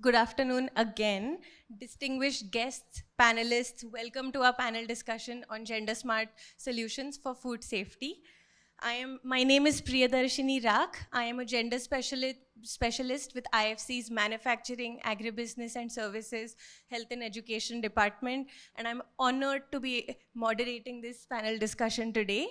Good afternoon again. Distinguished guests, panelists, welcome to our panel discussion on gender smart solutions for food safety. My name is Priyadarshini Rak. I am a gender specialist with IFC's Manufacturing, Agribusiness and Services, Health and Education Department, and I'm honored to be moderating this panel discussion today.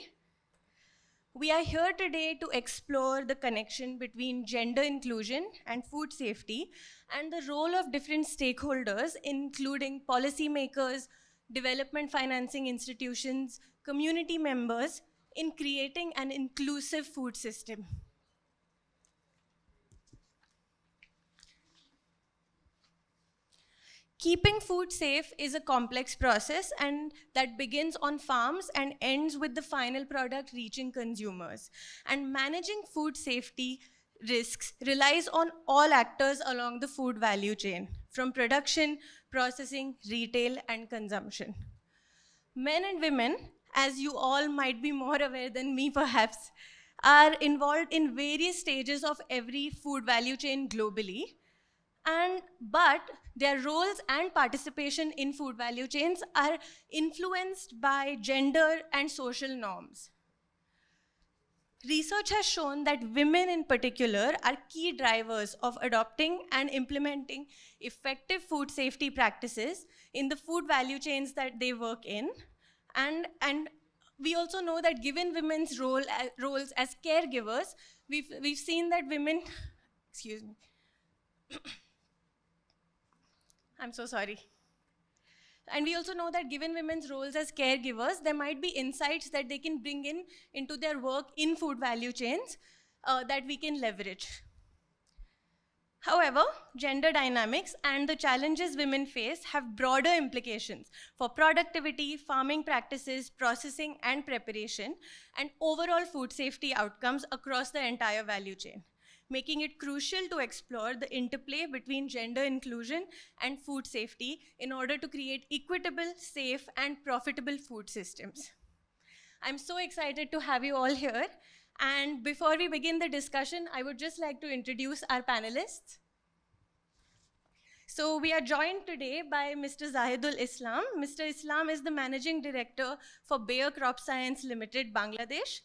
We are here today to explore the connection between gender inclusion and food safety and the role of different stakeholders, including policymakers, development financing institutions, community members, in creating an inclusive food system. Keeping food safe is a complex process and that begins on farms and ends with the final product reaching consumers. And managing food safety risks relies on all actors along the food value chain, from production, processing, retail, and consumption. Men and women, as you all might be more aware than me perhaps, are involved in various stages of every food value chain globally, but their roles and participation in food value chains are influenced by gender and social norms. Research has shown that women in particular are key drivers of adopting and implementing effective food safety practices in the food value chains that they work in. And we also know that given women's roles as caregivers, we've seen that women, excuse me, I'm so sorry. And we also know that given women's roles as caregivers, there might be insights that they can bring into their work in food value chains that we can leverage. However, gender dynamics and the challenges women face have broader implications for productivity, farming practices, processing and preparation, and overall food safety outcomes across the entire value chain, making it crucial to explore the interplay between gender inclusion and food safety in order to create equitable, safe, and profitable food systems. I'm so excited to have you all here. And before we begin the discussion, I would just like to introduce our panelists. So we are joined today by Mr. Zahidul Islam. Mr. Islam is the Managing Director for Bayer Crop Science Limited, Bangladesh.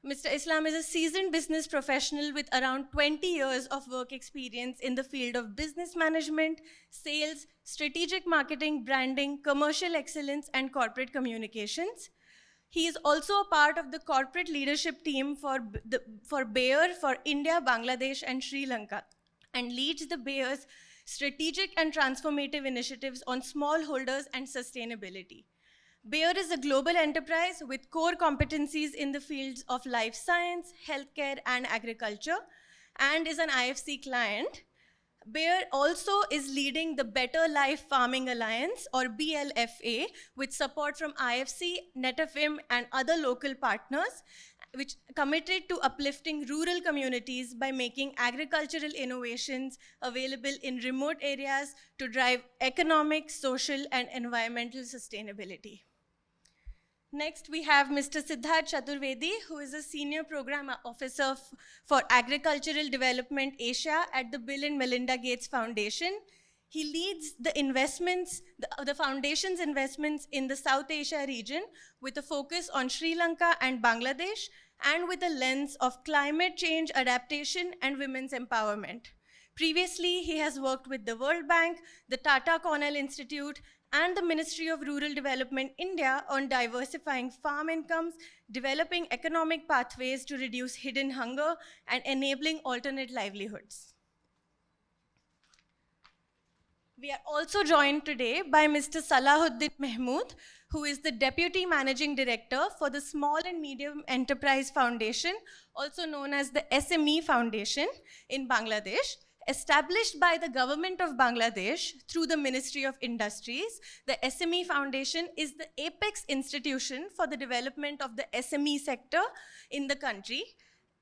Mr. Islam is a seasoned business professional with around 20 years of work experience in the field of business management, sales, strategic marketing, branding, commercial excellence, and corporate communications. He is also a part of the corporate leadership team for Bayer for India, Bangladesh, and Sri Lanka, and leads the Bayer's strategic and transformative initiatives on smallholders and sustainability. Bayer is a global enterprise with core competencies in the fields of life science, healthcare, and agriculture, and is an IFC client. Bayer also is leading the Better Life Farming Alliance, or BLFA, with support from IFC, Netafim, and other local partners, which committed to uplifting rural communities by making agricultural innovations available in remote areas to drive economic, social, and environmental sustainability. Next, we have Mr. Siddharth Chaturvedi, who is a Senior Program Officer for Agricultural Development Asia at the Bill and Melinda Gates Foundation. He leads the investments, the foundation's investments in the South Asia region with a focus on Sri Lanka and Bangladesh, and with a lens of climate change adaptation and women's empowerment. Previously, he has worked with the World Bank, the Tata Cornell Institute, and the Ministry of Rural Development India on diversifying farm incomes, developing economic pathways to reduce hidden hunger, and enabling alternate livelihoods. We are also joined today by Mr. Salahuddin Mahmood, who is the Deputy Managing Director for the Small and Medium Enterprise Foundation, also known as the SME Foundation in Bangladesh. Established by the government of Bangladesh through the Ministry of Industries, the SME Foundation is the apex institution for the development of the SME sector in the country.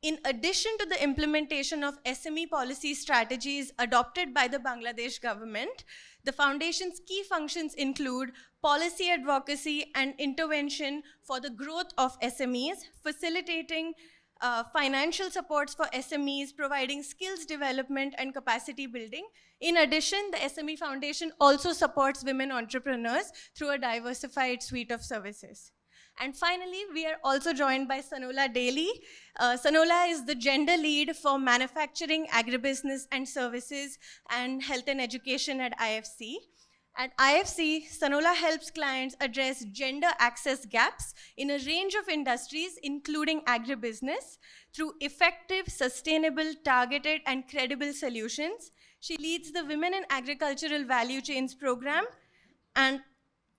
In addition to the implementation of SME policy strategies adopted by the Bangladesh government, the foundation's key functions include policy advocacy and intervention for the growth of SMEs, facilitating financial supports for SMEs, providing skills development and capacity building. In addition, the SME Foundation also supports women entrepreneurs through a diversified suite of services. And finally, we are also joined by Sanola Daly. Sanola is the gender lead for manufacturing, agribusiness and services, and health and education at IFC. At IFC, Sanola helps clients address gender access gaps in a range of industries, including agribusiness, through effective, sustainable, targeted, and credible solutions. She leads the Women in Agricultural Value Chains program and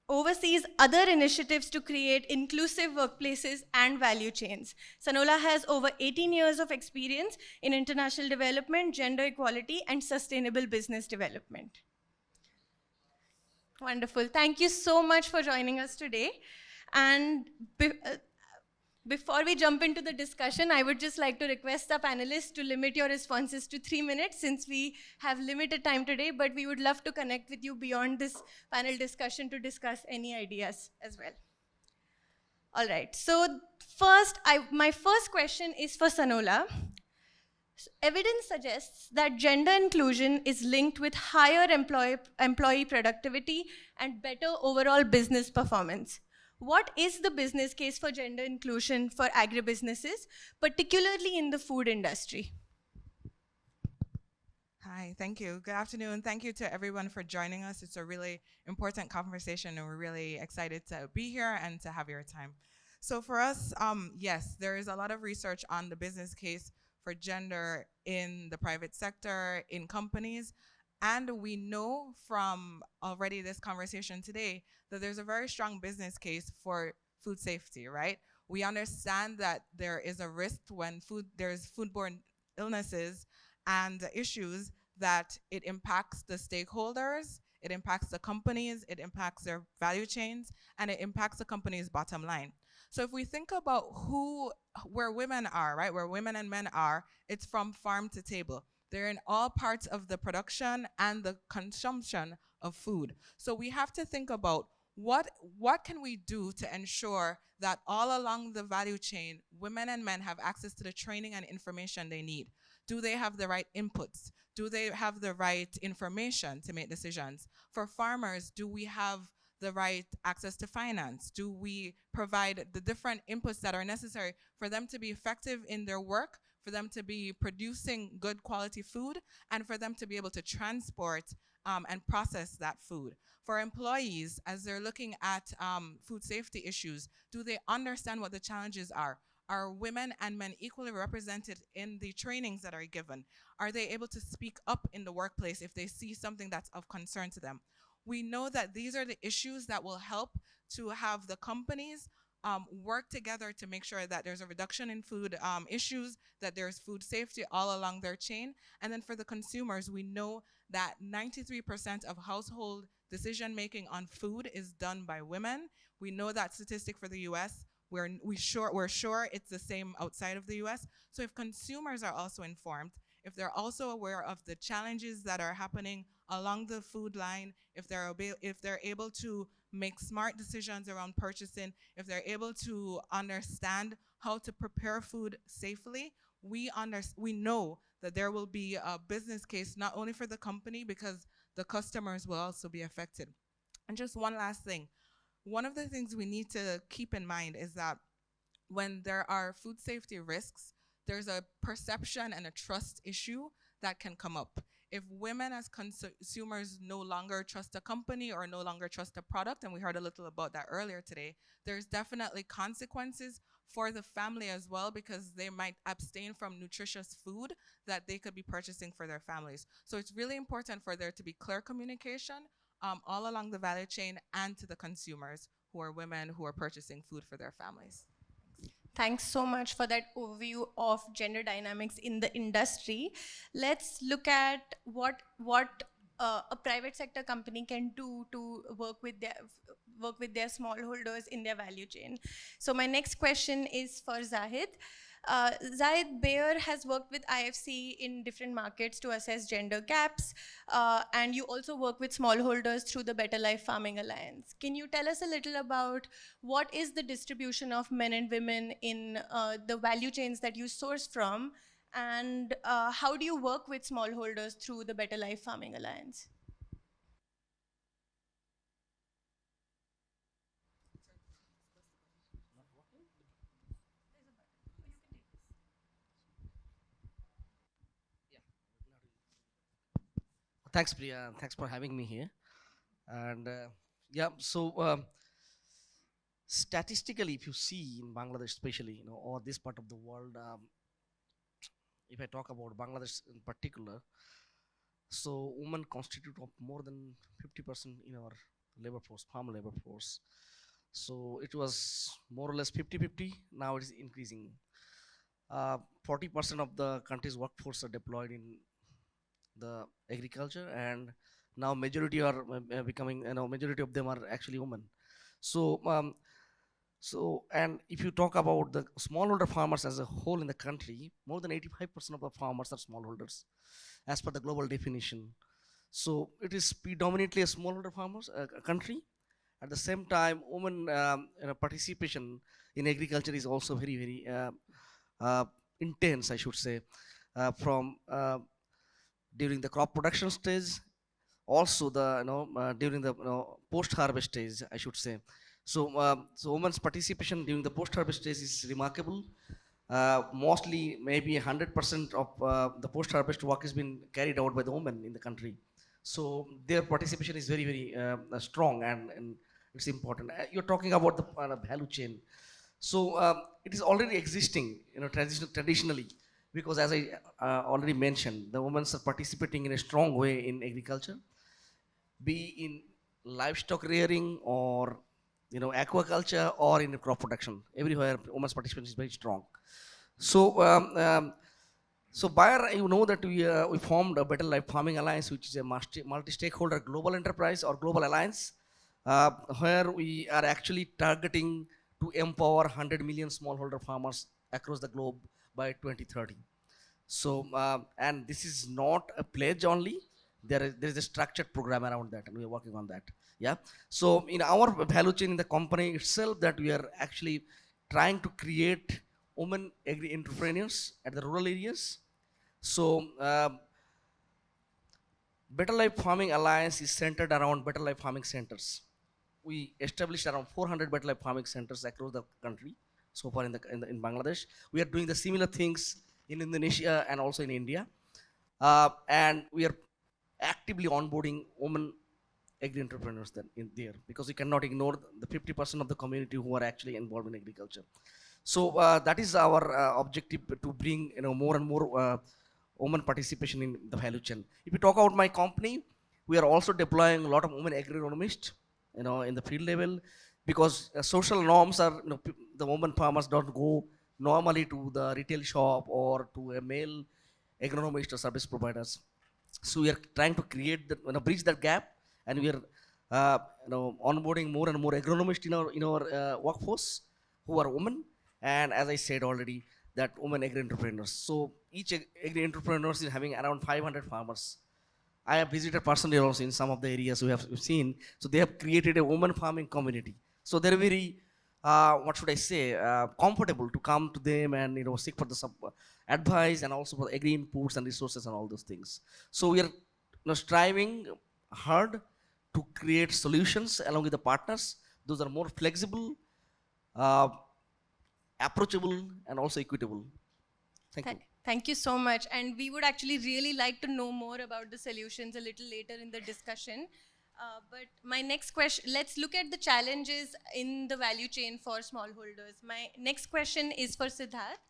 oversees other initiatives to create inclusive workplaces and value chains. Sanola has over 18 years of experience in international development, gender equality, and sustainable business development. Wonderful. Thank you so much for joining us today. And before we jump into the discussion, I would just like to request our panelists to limit your responses to 3 minutes since we have limited time today, but we would love to connect with you beyond this panel discussion to discuss any ideas as well. All right, so my first question is for Sanola. Evidence suggests that gender inclusion is linked with higher employee productivity and better overall business performance. What is the business case for gender inclusion for agribusinesses, particularly in the food industry? Hi, thank you. Good afternoon. Thank you to everyone for joining us. It's a really important conversation, and we're really excited to be here and to have your time. So for us, yes, there is a lot of research on the business case for gender in the private sector, in companies, and we know from already this conversation today that there's a very strong business case for food safety, right? We understand that there is a risk when there's foodborne illnesses and issues that it impacts the stakeholders, it impacts the companies, it impacts their value chains, and it impacts the company's bottom line. So if we think about where women are, right, where women and men are, it's from farm to table. They're in all parts of the production and the consumption of food. So we have to think about what can we do to ensure that all along the value chain, women and men have access to the training and information they need. Do they have the right inputs? Do they have the right information to make decisions? For farmers, do we have the right access to finance? Do we provide the different inputs that are necessary for them to be effective in their work, for them to be producing good quality food, and for them to be able to transport and process that food? For employees, as they're looking at food safety issues, do they understand what the challenges are? Are women and men equally represented in the trainings that are given? Are they able to speak up in the workplace if they see something that's of concern to them? We know that these are the issues that will help to have the companies work together to make sure that there's a reduction in food issues, that there's food safety all along their chain. And then for the consumers, we know that 93% of household decision making on food is done by women. We know that statistic for the US. We're sure it's the same outside of the US. So if consumers are also informed, if they're also aware of the challenges that are happening along the food line, if they're able to make smart decisions around purchasing, if they're able to understand how to prepare food safely, we know that there will be a business case not only for the company, because the customers will also be affected. And just one last thing. One of the things we need to keep in mind is that when there are food safety risks, there's a perception and a trust issue that can come up. If women as consumers no longer trust a company or no longer trust a product, and we heard a little about that earlier today, there's definitely consequences for the family as well, because they might abstain from nutritious food that they could be purchasing for their families. So it's really important for there to be clear communication all along the value chain and to the consumers who are women who are purchasing food for their families. Thanks so much for that overview of gender dynamics in the industry. Let's look at what a private sector company can do to work with their smallholders in their value chain. So my next question is for Zahid. Zahid, Bayer has worked with IFC in different markets to assess gender gaps, and you also work with smallholders through the Better Life Farming Alliance. Can you tell us a little about what is the distribution of men and women in the value chains that you source from, and how do you work with smallholders through the Better Life Farming Alliance? Thanks, Priya. Thanks for having me here. And yeah, so statistically, if you see in Bangladesh, especially, or this part of the world, if I talk about Bangladesh in particular, so women constitute of more than 50% in our labor force, farm labor force. So it was more or less 50-50. Now it is increasing. 40% of the country's workforce are deployed in the agriculture, and now majority are becoming, majority of them are actually women. So and if you talk about the smallholder farmers as a whole in the country, more than 85% of the farmers are smallholders as per the global definition. So it is predominantly a smallholder farmers country. At the same time, women participation in agriculture is also very very uh, intense, I should say, from during the crop production stage, also the during the post harvest stage, I should say. So women's participation during the post harvest stage is remarkable. Mostly maybe 100% of the post harvest work has been carried out by the women in the country. So their participation is very very strong, and it's important. You're talking about the value chain. So it is already existing, traditionally, because as I already mentioned, the women are participating in a strong way in agriculture, be in livestock rearing or aquaculture or in crop production. Everywhere women's participation is very strong. So um, um, so Bayer, you know that we formed a Better Life Farming Alliance, which is a multi-stakeholder global enterprise or global alliance, uh, where we are actually targeting to empower 100 million smallholder farmers across the globe by 2030. So and this is not a pledge only. There is a structured program around that, and we are working on that. Yeah. So in our value chain in the company itself, that we are actually trying to create women agri entrepreneurs at the rural areas. So Better Life Farming Alliance is centered around Better Life Farming centers. We established around 400 Better Life Farming centers across the country so far in Bangladesh. We are doing the similar things in Indonesia and also in India. And we are actively onboarding women agri entrepreneurs in there, because we cannot ignore the 50% of the community who are actually involved in agriculture. So that is our objective, to bring more and more women participation in the value chain. If you talk about my company, we are also deploying a lot of women agronomists, in the field level, because social norms are, the women farmers don't go normally to the retail shop or to a male agronomist or service providers. So we are trying to create that, bridge that gap, and we are onboarding more and more agronomists in our workforce who are women. And as I said already, that women agri entrepreneurs. So each agri entrepreneurs is having around 500 farmers. I have visited personally also in some of the areas we have seen. So they have created a woman farming community. So they're very, what should I say, comfortable to come to them and seek for the advice, and also for agri inputs and resources and all those things. So we are striving hard to create solutions along with the partners. Those are more flexible, uh, approachable, and also equitable. Thank you. Thank you so much. And we would actually really like to know more about the solutions a little later in the discussion. But my next question, let's look at the challenges in the value chain for smallholders. My next question is for Siddharth.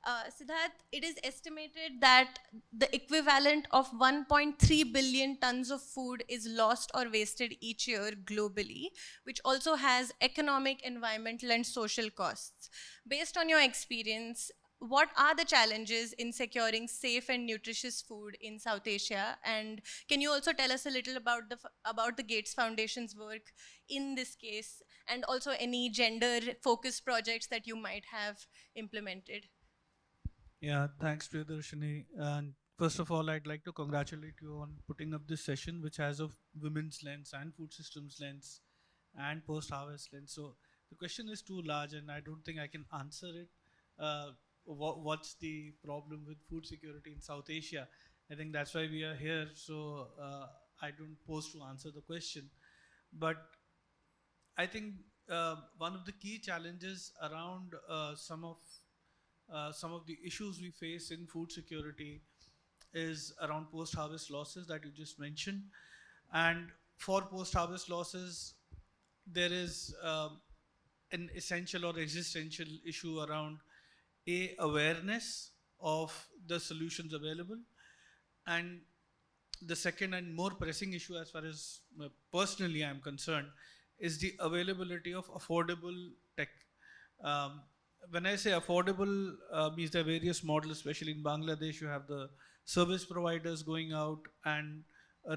Siddharth, it is estimated that the equivalent of 1.3 billion tons of food is lost or wasted each year globally, which also has economic, environmental, and social costs. Based on your experience, what are the challenges in securing safe and nutritious food in South Asia? And can you also tell us a little about the Gates Foundation's work in this case, and also any gender-focused projects that you might have implemented? Yeah, thanks, Priyadarshini. And first of all, I'd like to congratulate you on putting up this session, which has a women's lens and food systems lens and post-harvest lens. So the question is too large, and I don't think I can answer it. What's the problem with food security in South Asia? I think that's why we are here. So I don't pose to answer the question, but I think one of the key challenges around some of the issues we face in food security is around post-harvest losses that you just mentioned. And for post-harvest losses, there is an essential or existential issue around awareness of the solutions available, and the second and more pressing issue, as far as personally I'm concerned, is the availability of affordable tech. Um, when I say affordable, means there are various models, especially in Bangladesh. You have the service providers going out and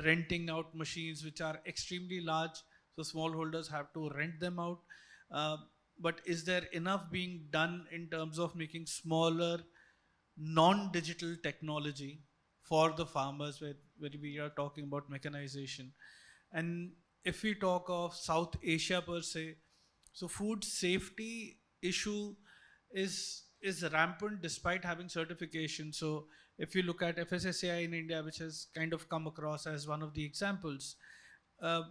renting out machines which are extremely large, so smallholders have to rent them out. Uh, but is there enough being done in terms of making smaller, non-digital technology for the farmers, where we are talking about mechanization? And if we talk of South Asia per se, so food safety issue is rampant despite having certification. So if you look at FSSAI in India, which has kind of come across as one of the examples, uh,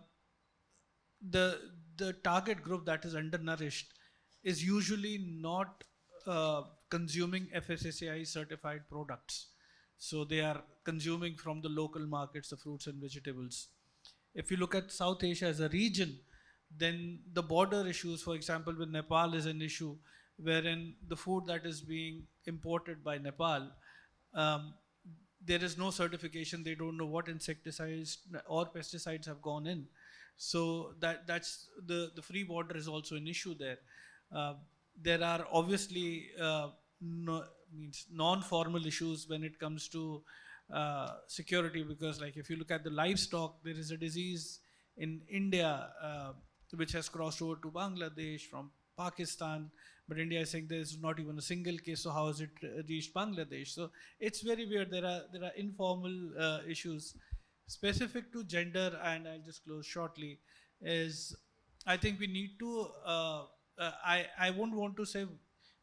the the target group that is undernourished is usually not consuming FSSAI certified products. So they are consuming from the local markets the fruits and vegetables. If you look at South Asia as a region, then the border issues, for example, with Nepal is an issue, wherein the food that is being imported by Nepal, um, there is no certification. They don't know what insecticides or pesticides have gone in. So that's the free border is also an issue there. Uh, there are obviously no, means non-formal issues when it comes to security, because like if you look at the livestock, there is a disease in India which has crossed over to Bangladesh from Pakistan, but India is saying there is not even a single case. So how has it reached Bangladesh? So it's very weird. There are informal issues specific to gender, and I'll just close shortly. Is I think we need to. I won't want to say.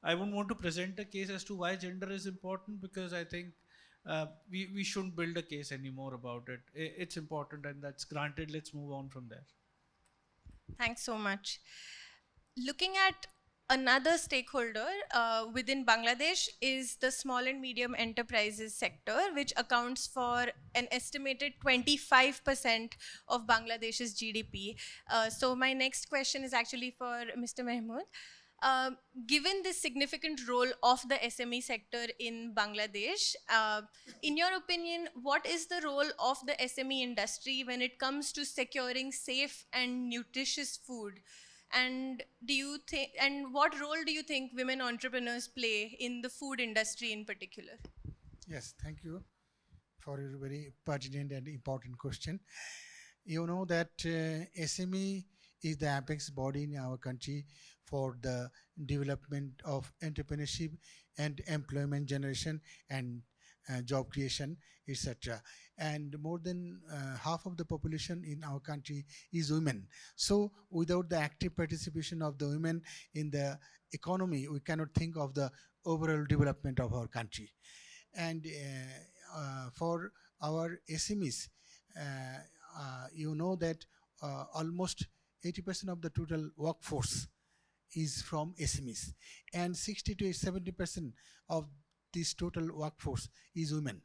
I won't want to present a case as to why gender is important, because I think we shouldn't build a case anymore about it. It's important, and that's granted. Let's move on from there. Thanks so much. Looking at another stakeholder within Bangladesh is the small and medium enterprises sector, which accounts for an estimated 25% of Bangladesh's GDP. So my next question is actually for Mr. Mahmood. Given the significant role of the SME sector in Bangladesh, in your opinion, what is the role of the SME industry when it comes to securing safe and nutritious food? And do you think, and what role do you think women entrepreneurs play in the food industry in particular? Yes, thank you for your very pertinent and important question. You know that SME is the apex body in our country for the development of entrepreneurship and employment generation and job creation, etc. And more than half of the population in our country is women. So without the active participation of the women in the economy, we cannot think of the overall development of our country. And for our SMEs, you know that almost 80% of the total workforce is from SMEs, and 60 to 70% of this total workforce is women.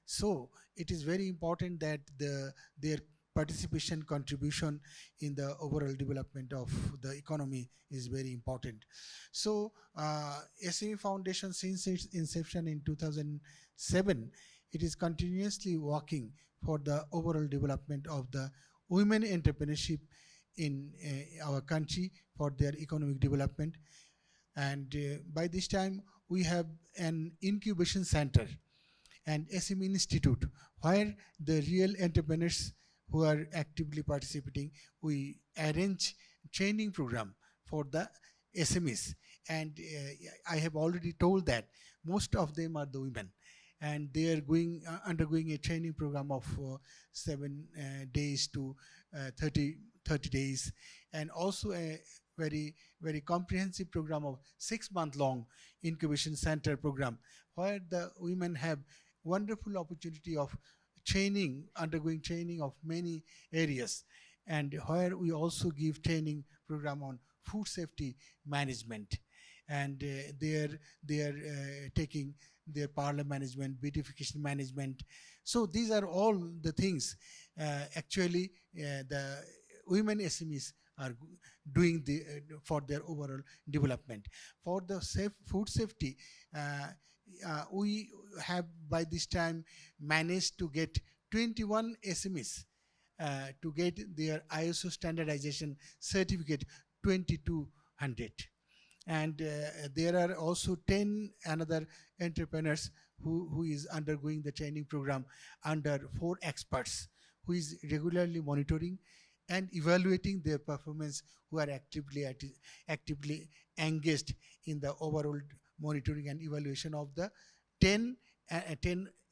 So it is very important that their participation contribution in the overall development of the economy is very important. So SME Foundation, since its inception in 2007, it is continuously working for the overall development of the women entrepreneurship in our country for their economic development. And by this time we have an incubation center and SME Institute, where the real entrepreneurs who are actively participating, we arrange training program for the SMEs. and I have already told that most of them are the women, and they are undergoing a training program of 7 days to 30 days, and also a very comprehensive program of 6 month long incubation center program, where the women have wonderful opportunity of undergoing training of many areas, and where we also give training program on food safety management, and they are taking their parlor management, beautification management. So these are all the things actually the women SMEs are doing for their overall development. For the food safety, we have by this time managed to get 21 SMEs to get their ISO standardization certificate 2200, and there are also 10 another entrepreneurs who is undergoing the training program under 4 experts who is regularly monitoring and evaluating their performance, who are actively engaged in the overall monitoring and evaluation of the 10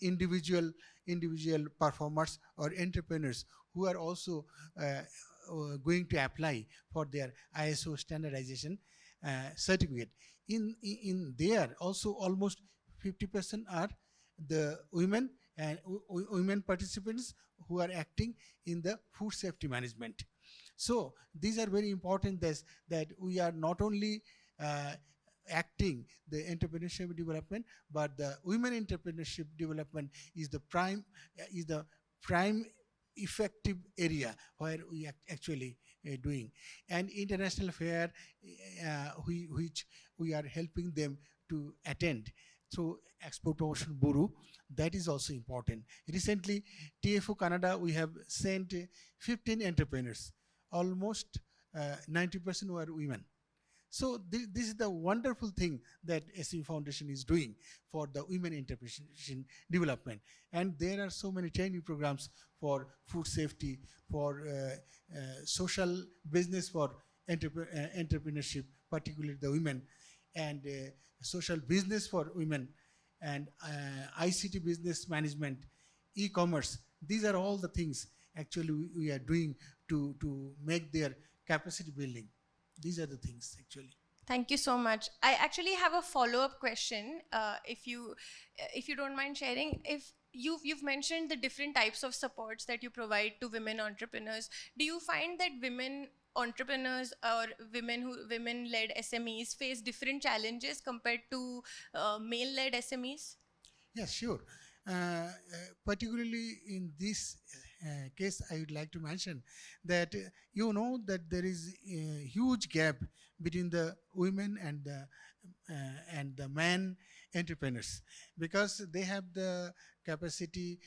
individual performers or entrepreneurs who are also going to apply for their ISO standardization certificate. In there also almost 50% are the women, and women participants who are acting in the food safety management. So these are very important, that we are not only acting the entrepreneurship development, but the women entrepreneurship development is the prime effective area where we actually doing. And international fair which we are helping them to attend through Export Promotion Bureau, that is also important. Recently, TFO Canada, we have sent 15 entrepreneurs, almost 90% were women. So this is the wonderful thing that SME Foundation is doing for the women entrepreneurship development. And there are so many training programs for food safety, for social business, for entrepreneurship, particularly the women, and social business for women, and ICT business management, e-commerce. These are all the things actually we are doing to make their capacity building. These are the things actually. Thank you so much. I actually have a follow-up question, if you don't mind sharing. If you've mentioned the different types of supports that you provide to women entrepreneurs, do you find that women entrepreneurs or women-led SMEs face different challenges compared to male-led SMEs? Yes, sure. Particularly in this case, I would like to mention that you know that there is a huge gap between the women and the men entrepreneurs, because they have the capacity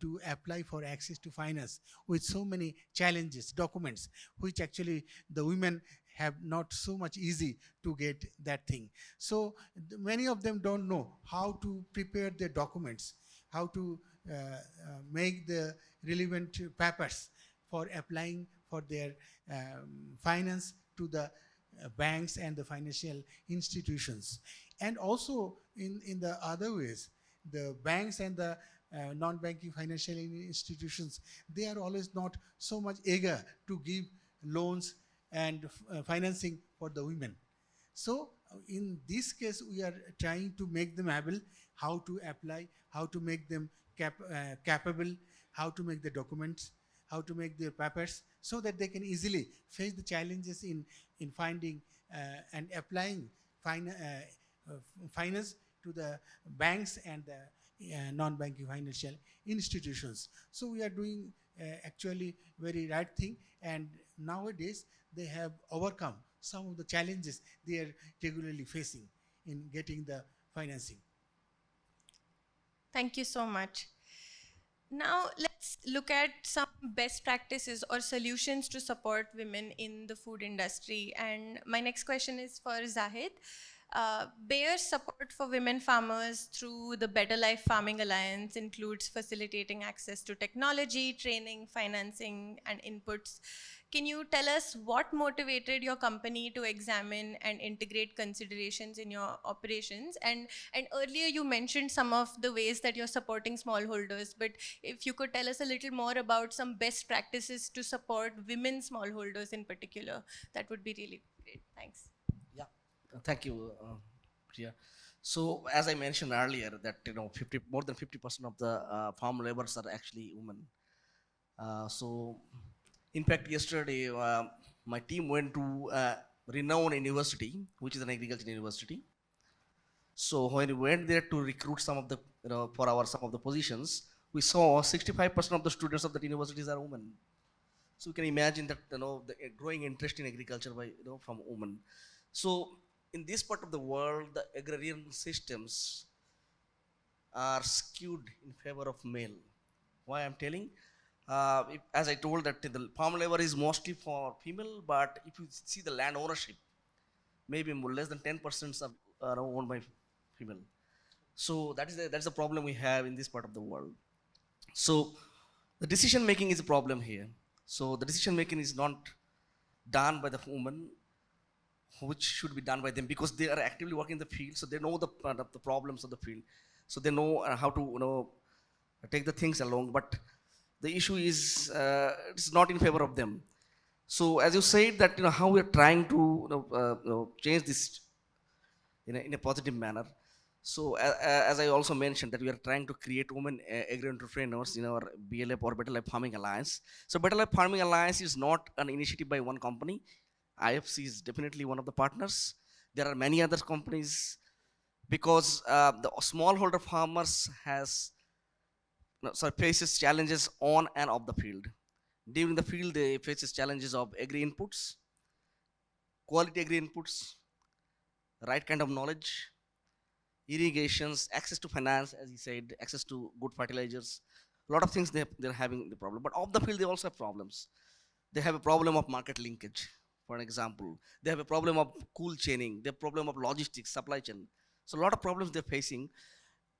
to apply for access to finance with so many challenges, documents, which actually the women have not so much easy to get that thing. So many of them don't know how to prepare their documents, how to make the relevant papers for applying for their finance to the banks and the financial institutions. And also in the other ways, the banks and the non-banking financial institutions, they are always not so much eager to give loans and financing for the women. So in this case, we are trying to make them able how to apply, how to make them capable, how to make the documents, how to make their papers, so that they can easily face the challenges in finding and applying finance to the banks and the non-banking financial institutions. So we are doing actually very right thing, and nowadays they have overcome some of the challenges they are regularly facing in getting the financing. Thank you so much. Now, let's look at some best practices or solutions to support women in the food industry. And my next question is for Zahid. Bayer's support for women farmers through the Better Life Farming Alliance includes facilitating access to technology, training, financing, and inputs. Can you tell us what motivated your company to examine and integrate considerations in your operations? And earlier you mentioned some of the ways that you're supporting smallholders, but if you could tell us a little more about some best practices to support women smallholders in particular, that would be really great. Thanks. Yeah, thank you, Priya. So as I mentioned earlier, that more than 50% of the farm laborers are actually women. So, in fact, yesterday my team went to renowned university, which is an agriculture university. So when we went there to recruit some of the for our some of the positions, we saw 65% of the students of that universities are women. So you can imagine that the growing interest in agriculture by from women. So in this part of the world, the agrarian systems are skewed in favor of male. Why I'm telling? As I told that the farm labor is mostly for female, but if you see the land ownership, maybe less than 10% are owned by female. So that's the problem we have in this part of the world. So the decision making is a problem here. So the decision making is not done by the woman, which should be done by them, because they are actively working in the field, so they know the problems of the field, so they know how to take the things along. But the issue is it's not in favor of them. So as you said that how we are trying to change this in a positive manner. So as I also mentioned that we are trying to create women agri-entrepreneurs in our BLF or Better Life Farming Alliance. So Better Life Farming Alliance is not an initiative by one company. IFC is definitely one of the partners. There are many other companies, because the smallholder farmers faces challenges on and off the field. During the field, they faces challenges of agri inputs, quality agri inputs, right kind of knowledge, irrigations, access to finance, as he said, access to good fertilizers. A lot of things they're having the problem. But off the field, they also have problems. They have a problem of market linkage, for an example. They have a problem of cool chaining. They have a problem of logistics, supply chain. So a lot of problems they're facing.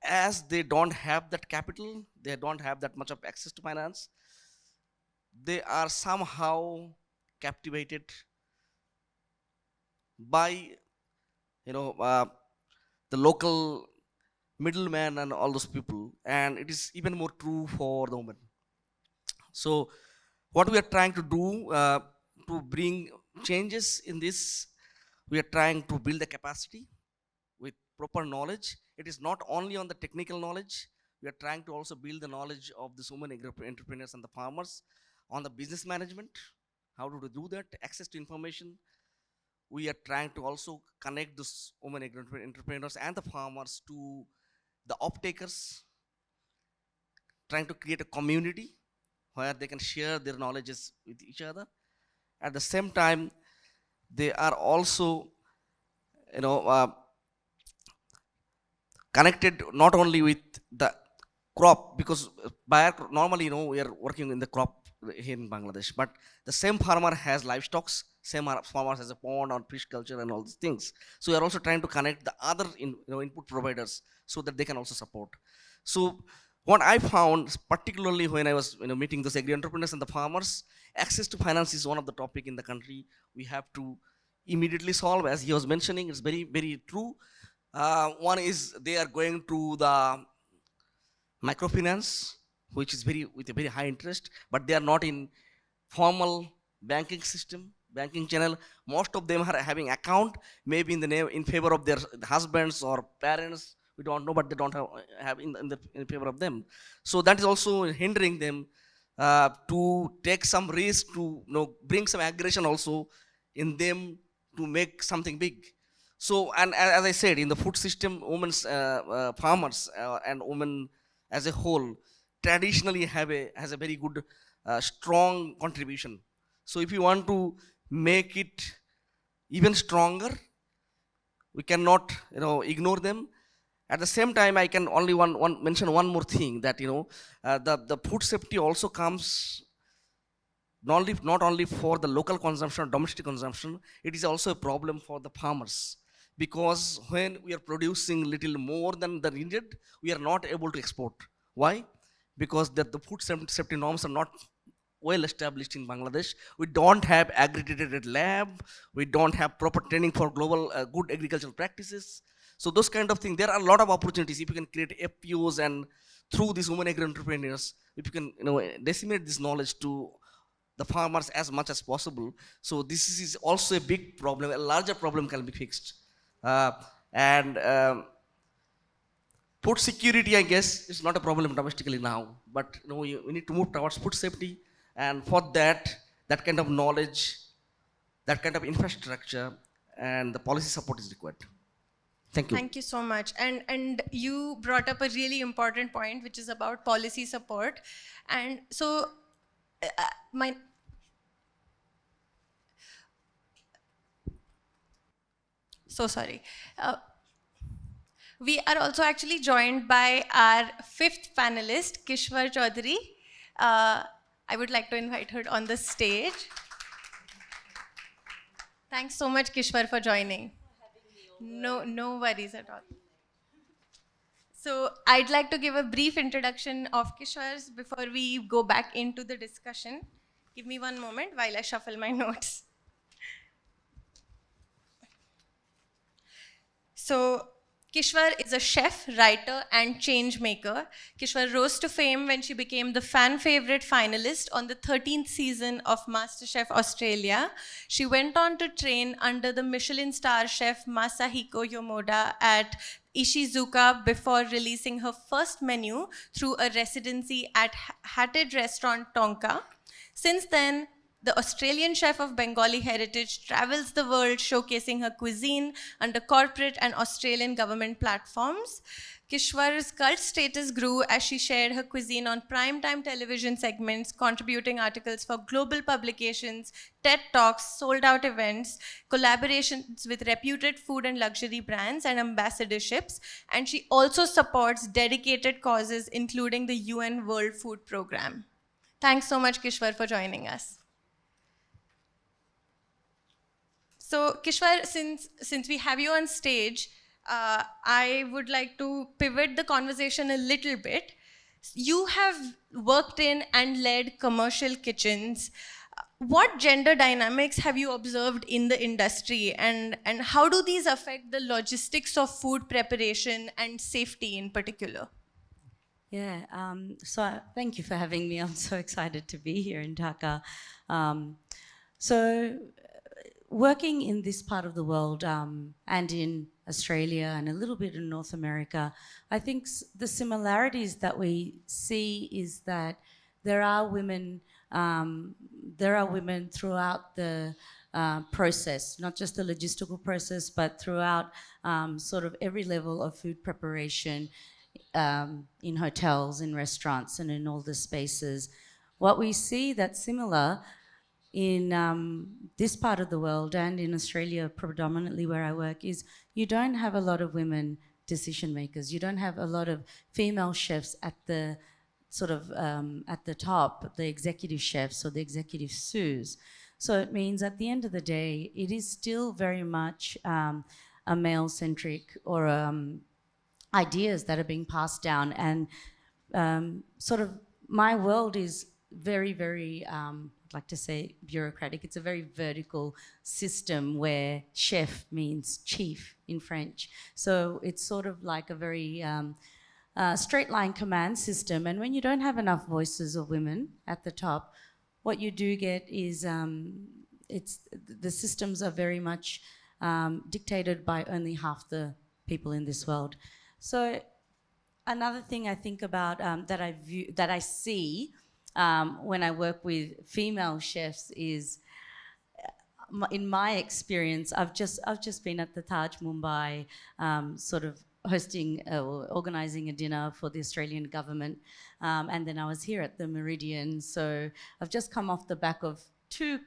As they don't have that capital, they don't have that much of access to finance, they are somehow captivated by the local middleman and all those people. And it is even more true for the women. So what we are trying to do to bring changes in this, we are trying to build the capacity with proper knowledge. It is not only on the technical knowledge, we are trying to also build the knowledge of the women entrepreneurs and the farmers on the business management, how to do that, access to information. We are trying to also connect those women entrepreneurs and the farmers to the off-takers, trying to create a community where they can share their knowledges with each other. At the same time, they are also connected not only with the crop, because normally we are working in the crop here in Bangladesh, but the same farmer has livestock, same farmer has a pond or fish culture and all these things. So we are also trying to connect the other input providers so that they can also support. So what I found, particularly when I was meeting those agri entrepreneurs and the farmers, access to finance is one of the topic in the country we have to immediately solve. As he was mentioning, it's very, very true. One is they are going to the microfinance, which is with a very high interest, but they are not in formal banking system, banking channel. Most of them are having account, maybe in favor of their husbands or parents. We don't know, but they don't have in favor of them. So that is also hindering them to take some risk, to bring some aggression also in them to make something big. So, and as I said, in the food system, women's farmers and women as a whole traditionally has a very good strong contribution. So if you want to make it even stronger, we cannot ignore them. At the same time, I can only mention one more thing, that the food safety also comes not only for the local consumption or domestic consumption, it is also a problem for the farmers, because when we are producing little more than the needed, we are not able to export. Why? Because the food safety norms are not well established in Bangladesh. We don't have accredited lab. We don't have proper training for global good agricultural practices. So those kind of things, there are a lot of opportunities if you can create FPOs, and through these women agri entrepreneurs, if you can disseminate this knowledge to the farmers as much as possible. So this is also a big problem. A larger problem can be fixed. And food security, I guess, is not a problem domestically now, but we need to move towards food safety, and for that, that kind of knowledge, that kind of infrastructure, and the policy support is required. Thank you. Thank you so much. And you brought up a really important point, which is about policy support. And so, sorry. We are also actually joined by our fifth panelist, Kishwar Chaudhary. I would like to invite her on the stage. Thanks so much, Kishwar, for joining. No worries at all. So I'd like to give a brief introduction of Kishwar's before we go back into the discussion. Give me one moment while I shuffle my notes. So Kishwar is a chef, writer, and change maker. Kishwar rose to fame when she became the fan favorite finalist on the 13th season of MasterChef Australia. She went on to train under the Michelin star chef Masahiko Yomoda at Ishizuka before releasing her first menu through a residency at Hatted Restaurant Tonka. Since then, the Australian chef of Bengali heritage travels the world showcasing her cuisine under corporate and Australian government platforms. Kishwar's cult status grew as she shared her cuisine on primetime television segments, contributing articles for global publications, TED Talks, sold-out events, collaborations with reputed food and luxury brands, and ambassadorships. And she also supports dedicated causes, including the UN World Food Programme. Thanks so much, Kishwar, for joining us. So Kishwar, since we have you on stage, I would like to pivot the conversation a little bit. You have worked in and led commercial kitchens. What gender dynamics have you observed in the industry, and how do these affect the logistics of food preparation and safety in particular? Yeah, so thank you for having me. I'm so excited to be here in Dhaka. Working in this part of the world and in Australia and a little bit in North America, I think the similarities that we see is that there are women throughout the process, not just the logistical process, but throughout sort of every level of food preparation in hotels, in restaurants, and in all the spaces. What we see that's similar in this part of the world and in Australia predominantly where I work is you don't have a lot of women decision makers. You don't have a lot of female chefs at the sort of at the top, the executive chefs or the executive sous. So it means at the end of the day, it is still very much a male-centric or ideas that are being passed down, and sort of my world is very, very I'd like to say bureaucratic. It's a very vertical system where chef means chief in French. So it's sort of like a very straight line command system. And when you don't have enough voices of women at the top, what you do get is the systems are very much dictated by only half the people in this world. So another thing I think about that I see when I work with female chefs is, in my experience, I've just been at the Taj Mumbai, sort of hosting or organising a dinner for the Australian government, and then I was here at the Meridian. So I've just come off the back of two